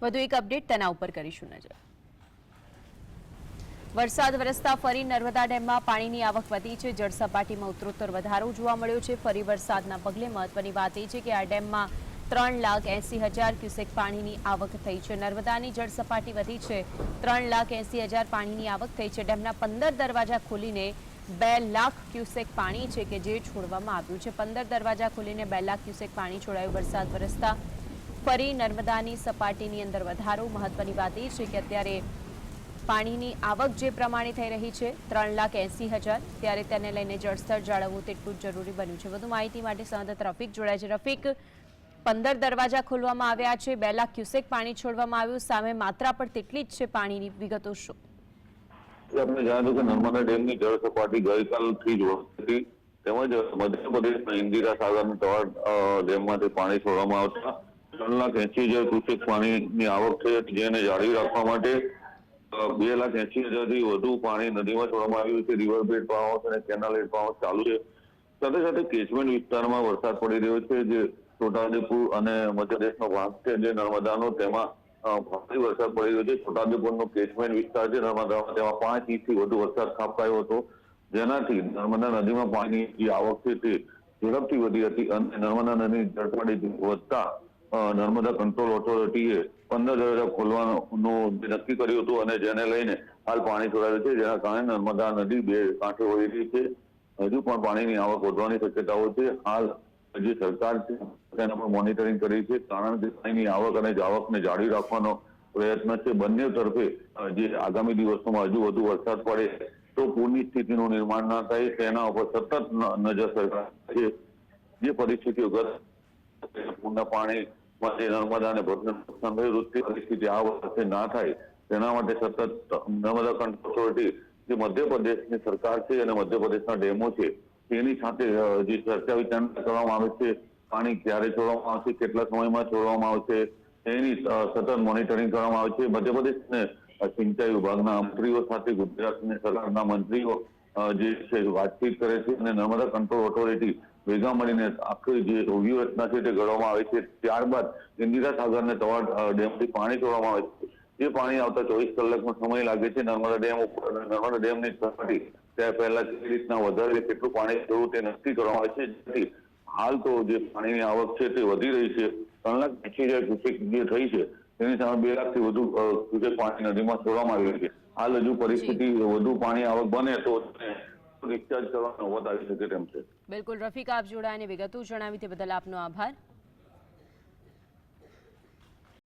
વધુ એક અપડેટ તેના ઉપર કરીશું નજર। વરસાદ વરસતા ફરી નર્મદા ડેમમાં પાણીની આવક વધી છે। જળસપાટીમાં ઉત્તરોત્તર વધારો જોવા મળ્યો છે। ફરી વરસાદના પગલે મહત્વની વાત એ છે કે આ ડેમમાં 3,80,000 ક્યુસેક પાણીની આવક થઈ છે। નર્મદાની જળસપાટી વધી છે। 3,80,000 પાણીની આવક થઈ છે। ડેમના 15 દરવાજા ખોલીને 2 લાખ ક્યુસેક પાણી છે કે જે છોડવામાં આવ્યું છે। 15 દરવાજા ખોલીને 2 લાખ ક્યુસેક પાણી છોડાયું। વરસાદ વરસતા ફરી નર્મદાની સપાટીની અંદર વધારો। મહત્વની વાત એ છે કે અત્યારે પાણીની આવક જે પ્રમાણે થઈ રહી છે 3,80,000, ત્યારે તેને લઈને જળસ્તર જાળવવું તેટલું જ જરૂરી બન્યું છે। વધુ માહિતી માટે સંવાદદાતા રફીક જોડાય છે। રફીક, 15 દરવાજા ખોલવામાં આવ્યા છે, 2 લાખ ક્યુસેક પાણી છોડવામાં આવ્યું, સામે માત્રા પણ તેટલી જ છે પાણીની, વિગતો શું? આપણે જાણ્યું કે નર્મદા ડેમની જળ સપાટી ગઈકાલથી જ વધતી તેમજ મધ્યપ્રદેશના ઇન્દિરા સાગરના તળાવ ડેમમાંથી પાણી છોડવામાં આવતા 3,80,000 ક્યુસેક પાણીની આવક થઈ હતી, જેને જાળવી રાખવા માટે 2,80,000 થી વધુ પાણી નદીમાં છોડવામાં આવ્યું છે। રિવરબેડ પાવર હાઉસ અને કેનાલ હેડ પાવર હાઉસ ચાલુ છે। સાથે સાથે કેચમેન્ટ વિસ્તારમાં વરસાદ પડી રહ્યો છે, જે છોટાઉદેપુર અને મધ્યપ્રદેશનો ભાગ છે જે નર્મદાનો, તેમાં ભારે વરસાદ પડી રહ્યો છે। છોટાઉદેપુરનો કેચમેન્ટ વિસ્તાર છે નર્મદામાં, તેમાં 5 ઇંચથી વધુ વરસાદ ખાબકાયો હતો, જેનાથી નર્મદા નદીમાં પાણીની જે આવક છે તે ઝડપથી વધી હતી અને નર્મદા નદીની જળસપાટી વધતા નર્મદા કંટ્રોલ ઓથોરિટીએ 15 દરવાજા ખોલવાનું નક્કી કર્યું હતું અને જેને લઈને હાલ પાણી છોડાયું છે, જેના કારણે નર્મદા નદી બે કાંઠે વહી રહી છે। હજુ પણ પાણીની આવક વધવાની શક્યતાઓ છે। હાલ જે સરકાર છે તેના પર મોનિટરિંગ કરી છે, કારણ કે પાણીની આવક અને જાવકને જાળવી રાખવાનો પ્રયત્ન છે। બંને તરફે જે આગામી દિવસોમાં હજુ વધુ વરસાદ પડે તો પૂરની સ્થિતિનું નિર્માણ ના થાય તેના ઉપર સતત નજર સરકાર છે। જે પરિસ્થિતિઓ પૂરના પાણી માટે નર્મદા અને નુકસાન થયું, તે પરિસ્થિતિ આ વખતે ના થાય તેના માટે સતત નર્મદા કંટ્રોલ ઓથોરિટી જે મધ્યપ્રદેશની સરકાર છે અને મધ્યપ્રદેશના ડેમો છે તેની સાથે જે ચર્ચા વિચારણા કરવામાં આવે છે। પાણી ક્યારે છોડવામાં આવશે, કેટલા સમયમાં છોડવામાં આવશે તેની સતત મોનિટરિંગ કરવામાં આવે છે। મધ્યપ્રદેશને સિંચાઈ વિભાગના મંત્રીઓ સાથે ગુજરાતની સરકારના મંત્રીઓ જે છે વાતચીત કરે છે અને નર્મદા કંટ્રોલ ઓથોરિટી ભેગા મળીને આખી જે વ્યૂહરચના છે તે ઘડવામાં આવે છે। ત્યારબાદ ઇન્દિરા સાગરને તળાવ ડેમથી પાણી છોડવામાં આવે છે। જે પાણી આવતા 24 કલાકનો સમય લાગે છે। નર્મદા ડેમ ઉપર નર્મદા ડેમની સપાટી ત્યાં પહેલા કેવી રીતના વધારે કેટલું પાણી છોડવું તે નક્કી કરવામાં આવે છે, જેથી હાલ તો જે પાણીની આવક છે તે વધી રહી છે। 3,80,000 ક્યુસેક જે થઈ છે તેની સામે 2 લાખથી વધુ ક્યુસેક પાણી નદીમાં છોડવામાં આવી રહ્યું છે। હાલ હજુ પરિસ્થિતિ વધુ પાણી આવક બને તો રિચાર્જ કરવાનો નોબત આવી શકે તેમ છે। બિલકુલ રફીક, આપ જોડાઈને વિગતો જણાવી તે બદલ આપનો આભાર।